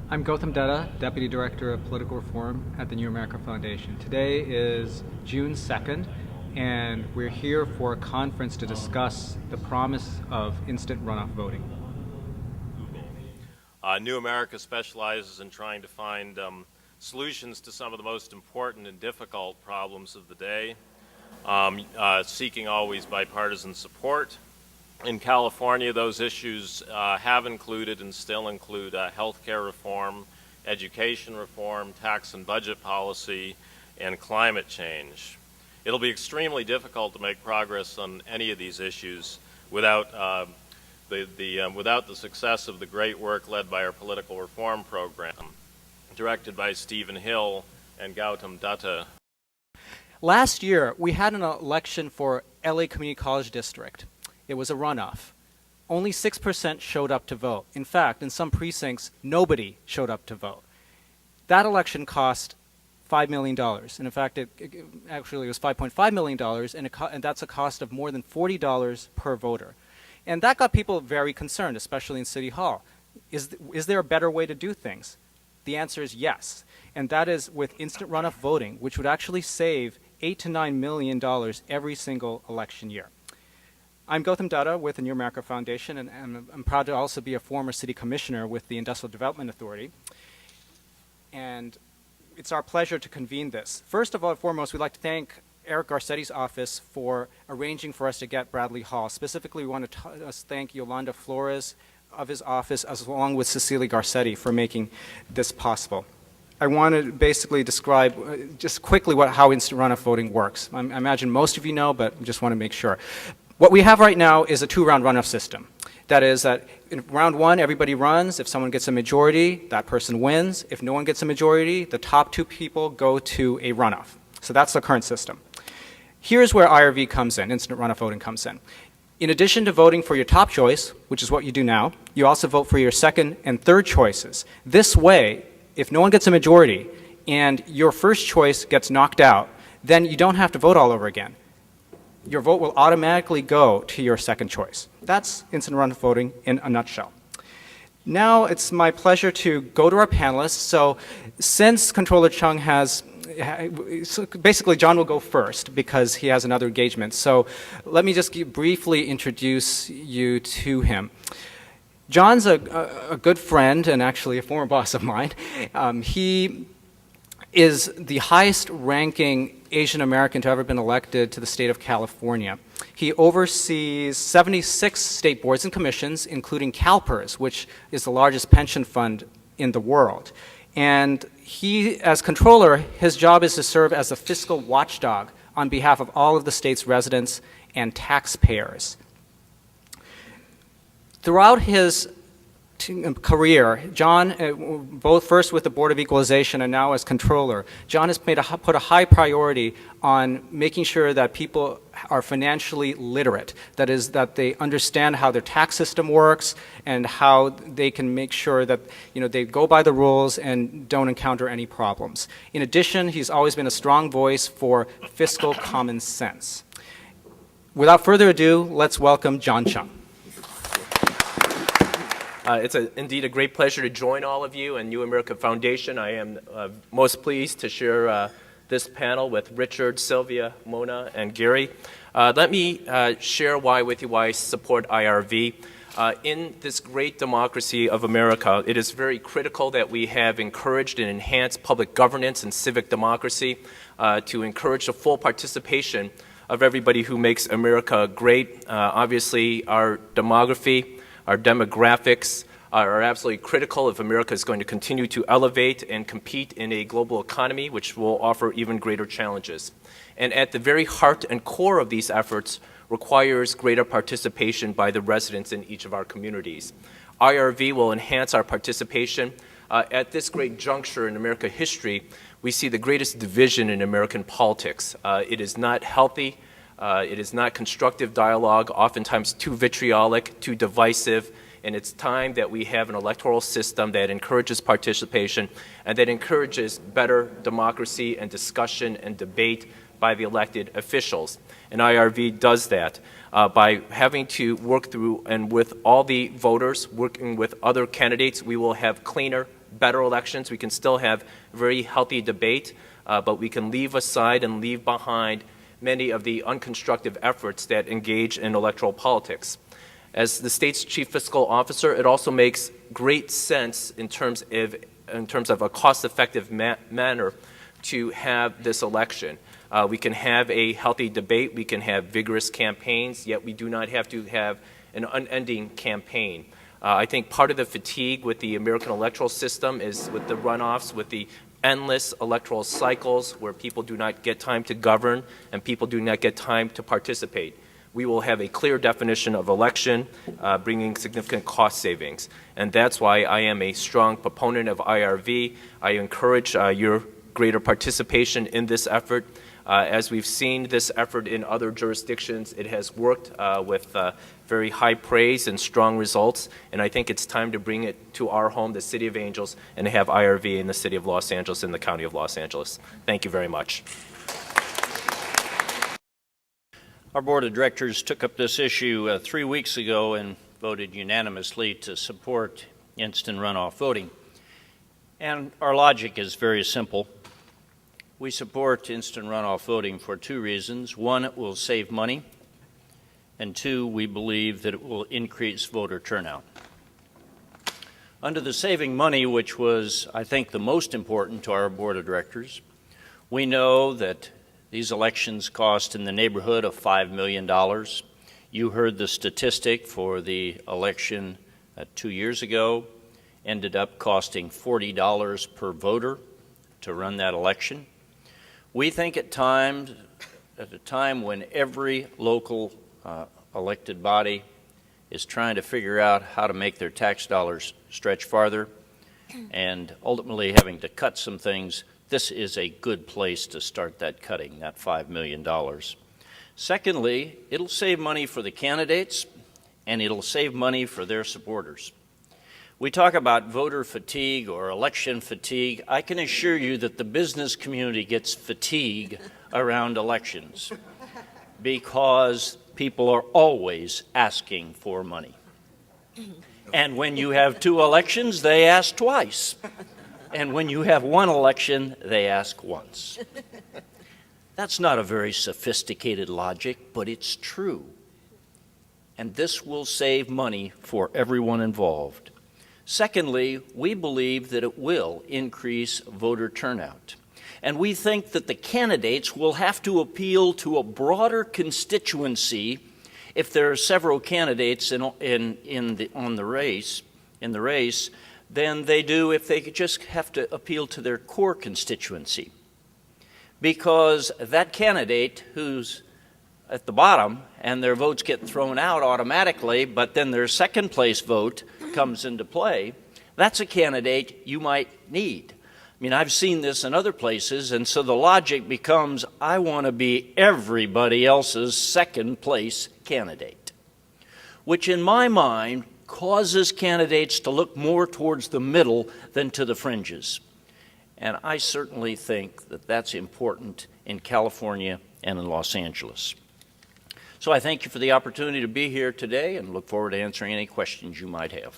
I'm Gautam Dutta, Deputy Director of Political Reform at the New America Foundation. Today is June 2nd, and we're here for a conference to discuss the promise of instant runoff voting. New America specializes in trying to find solutions to some of the most important and difficult problems of the day, seeking always bipartisan support. In California, those issues have included and still include health care reform, education reform, tax and budget policy, and climate change. It'll be extremely difficult to make progress on any of these issues without without the success of the great work led by our political reform program, directed by Stephen Hill and Gautam Dutta. Last year, we had an election for LA Community College District. It was a runoff. Only 6% showed up to vote. In fact, in some precincts, nobody showed up to vote. That election cost $5 million. And in fact, actually it was $5.5 million, and that's a cost of more than $40 per voter. And that got people very concerned, especially in City Hall. Is there a better way to do things? The answer is yes. And that is with instant runoff voting, which would actually save $8 to $9 million every single election year. I'm Gautam Dutta with the New America Foundation, and I'm proud to also be a former city commissioner with the Industrial Development Authority. And it's our pleasure to convene this. First of all and foremost, we'd like to thank Eric Garcetti's office for arranging for us to get Bradley Hall. Specifically, we want to thank Yolanda Flores of his office, along with Cecilia Garcetti, for making this possible. I want to basically describe just quickly how instant runoff voting works. I imagine most of you know, but I just want to make sure. What we have right now is a two-round runoff system. That is that in round one, everybody runs. If someone gets a majority, that person wins. If no one gets a majority, the top two people go to a runoff. So that's the current system. Here's where IRV comes in, instant runoff voting comes in. In addition to voting for your top choice, which is what you do now, you also vote for your second and third choices. This way, if no one gets a majority and your first choice gets knocked out, then you don't have to vote all over again. Your vote will automatically go to your second choice. That's instant runoff voting in a nutshell. Now it's my pleasure to go to our panelists. So since Controller Chung basically John will go first because he has another engagement. So let me just briefly introduce you to him. John's a good friend and actually a former boss of mine. He is the highest ranking Asian American to ever been elected to the state of California. He oversees 76 state boards and commissions, including CalPERS, which is the largest pension fund in the world. And he, as controller, his job is to serve as a fiscal watchdog on behalf of all of the state's residents and taxpayers. Throughout his career, John, both first with the Board of Equalization and now as controller, John has put a high priority on making sure that people are financially literate. That is, that they understand how their tax system works and how they can make sure that they go by the rules and don't encounter any problems. In addition, he's always been a strong voice for fiscal common sense. Without further ado, let's welcome John Chung. It's indeed a great pleasure to join all of you and New America Foundation. I am most pleased to share this panel with Richard, Sylvia, Mona, and Gary. Let me share why I support IRV. In this great democracy of America, it is very critical that we have encouraged and enhanced public governance and civic democracy to encourage the full participation of everybody who makes America great. Obviously, our demography, our demographics are absolutely critical if America is going to continue to elevate and compete in a global economy, which will offer even greater challenges. And at the very heart and core of these efforts requires greater participation by the residents in each of our communities. IRV will enhance our participation. At this great juncture in American history, we see the greatest division in American politics. It is not healthy. It is not constructive dialogue, oftentimes too vitriolic, too divisive, and it's time that we have an electoral system that encourages participation and that encourages better democracy and discussion and debate by the elected officials. And IRV does that by having to work through and with all the voters, working with other candidates, we will have cleaner, better elections. We can still have very healthy debate, but we can leave aside and leave behind many of the unconstructive efforts that engage in electoral politics. As the state's chief fiscal officer, it also makes great sense in terms of a cost-effective manner to have this election. We can have a healthy debate, we can have vigorous campaigns, yet we do not have to have an unending campaign. I think part of the fatigue with the American electoral system is with the runoffs, with the endless electoral cycles where people do not get time to govern and people do not get time to participate. We will have a clear definition of election, bringing significant cost savings. And that's why I am a strong proponent of IRV. I encourage your greater participation in this effort. As we've seen this effort in other jurisdictions, it has worked with very high praise and strong results, and I think it's time to bring it to our home, the City of Angels, and to have IRV in the City of Los Angeles and the County of Los Angeles. Thank you very much. Our Board of Directors took up this issue 3 weeks ago and voted unanimously to support instant runoff voting. And our logic is very simple. We support instant runoff voting for 2 reasons. 1, it will save money, and 2, we believe that it will increase voter turnout. Under the saving money, which was, I think, the most important to our Board of Directors, we know that these elections cost in the neighborhood of $5 million. You heard the statistic for the election 2 years ago, ended up costing $40 per voter to run that election. We think at a time when every local elected body is trying to figure out how to make their tax dollars stretch farther and ultimately having to cut some things, this is a good place to start that cutting, that $5 million. Secondly, it'll save money for the candidates and it'll save money for their supporters. We talk about voter fatigue or election fatigue. I can assure you that the business community gets fatigue around elections because people are always asking for money. And when you have 2 elections, they ask twice. And when you have 1 election, they ask once. That's not a very sophisticated logic, but it's true. And this will save money for everyone involved. Secondly, we believe that it will increase voter turnout. And we think that the candidates will have to appeal to a broader constituency if there are several candidates in the race than they do if they just have to appeal to their core constituency. Because that candidate who's at the bottom and their votes get thrown out automatically, but then their second place vote comes into play, that's a candidate you might need. I mean, I've seen this in other places, and so the logic becomes, I want to be everybody else's second place candidate, which in my mind causes candidates to look more towards the middle than to the fringes. And I certainly think that that's important in California and in Los Angeles. So I thank you for the opportunity to be here today and look forward to answering any questions you might have.